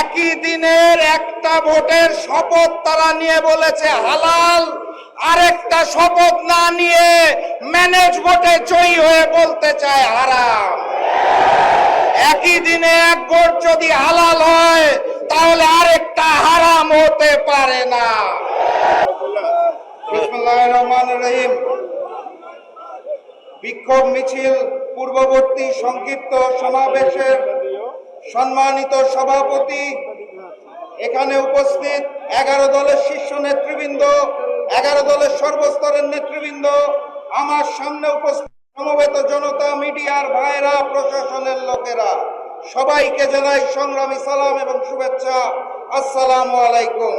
একই দিনের একটা ভোটের শপথ তারা নিয়ে বলেছে হালাল, আরেকটা শপথ না নিয়ে ম্যানেজ ভোটে জয়ী হয়ে বলতে চায় হারাম। একই দিনে এক ভোট যদি হালাল হয় তাহলে আরেকটা হারাম হতে পারে না। বিসমিল্লাহির রহমানির রহিম। বিক্ষোভ মিছিল পূর্ববর্তী সংক্ষিপ্ত সমাবেশের সম্মানিত সভাপতি, এখানে উপস্থিত 11 দলের শীর্ষ নেতৃবৃন্দ, 11 দলের সর্বস্তরের নেতৃবৃন্দ, আমার সামনে উপস্থিত সমবেত জনতা, মিডিয়ার ভাইরা, প্রশাসনের লোকেরা, সবাইকে জানাই সংগ্রামী সালাম এবং শুভেচ্ছা। আসসালামু আলাইকুম।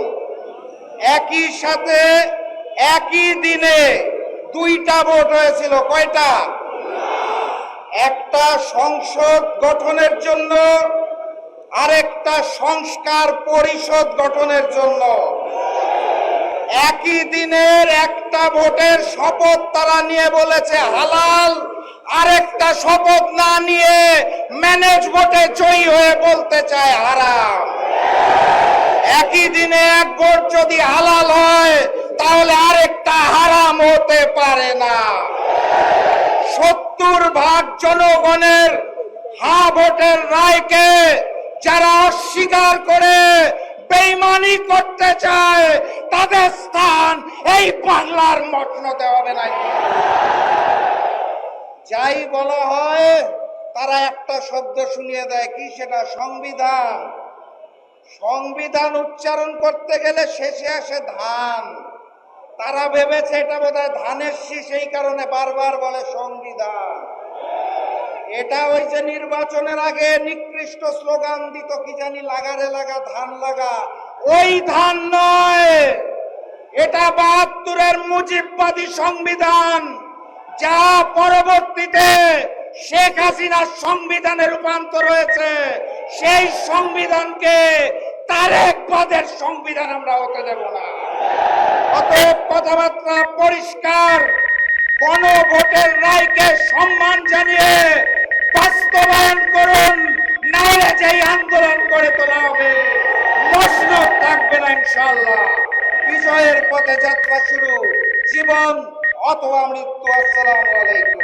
একই সাথে একই দিনে দুইটা ভোট হয়েছিল। কয়টা? একটা সংসদ গঠনের জন্য, আরেকটা সংস্কার পরিষদ গঠনের জন্য। একই দিনের একটা ভোটের শপথ তারা নিয়ে বলেছে হালাল, আরেকটা শপথ না নিয়ে ম্যানেজ ভোটে জয়ী হয়ে বলতে চায় হারাম। একই দিনে এক ভোট যদি হালাল হয় তাহলে আরেকটা হারাম হতে পারে না। 70% জনগণের হ্যাঁ ভোটের রায়কে যারা অস্বীকার করে বেঈমানি করতে চায় তাদের স্থান এই বাংলার মসনদে হবে না। যাই বলা হয় তারা একটা শব্দ শুনিয়ে দেয়, কি সেটা? সংবিধান। সংবিধান উচ্চারণ করতে গেলে শেষে আসে ধান। তারা ভেবেছে এটা বোধহয় ধানের শীষ, এই কারণে বারবার বলে সংবিধান। এটা ওই যে নির্বাচনের আগে নিকৃষ্ট স্লোগান দিত, কি জানি, লাগারে লাগা ধান লাগা, ওই ধান নয়। এটা 72-এর মুজিববাদী সংবিধান, যা পরবর্তীতে শেখ হাসিনার সংবিধানে রূপান্তর হয়েছে। সেই সংবিধানকে তারেক বাদের সংবিধান আমরা হতে দেব না। অতএব কথাবার্তা পরিষ্কার, গণভোটের রায়কে সম্মান জানিয়ে বাস্তবায়ন করুন, নাহলে যেই আন্দোলন করে তোলা হবে মসনদ থাকবে না ইনশাআল্লাহ। বিজয়ের পথে যাত্রা শুরু, জীবন অথবা মৃত্যু। আসসালামু আলাইকুম।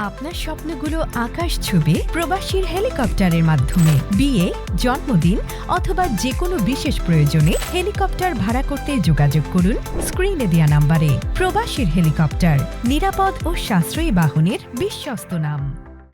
আপনার স্বপ্নগুলো আকাশ ছুবে প্রবাসীর হেলিকপ্টারের মাধ্যমে। বিয়ে, জন্মদিন অথবা যে কোনো বিশেষ প্রয়োজনে হেলিকপ্টার ভাড়া করতে যোগাযোগ করুন স্ক্রিনে দেয়া নাম্বারে। প্রবাসীর হেলিকপ্টার, নিরাপদ ও সাশ্রয়ী বাহনের বিশ্বস্ত নাম।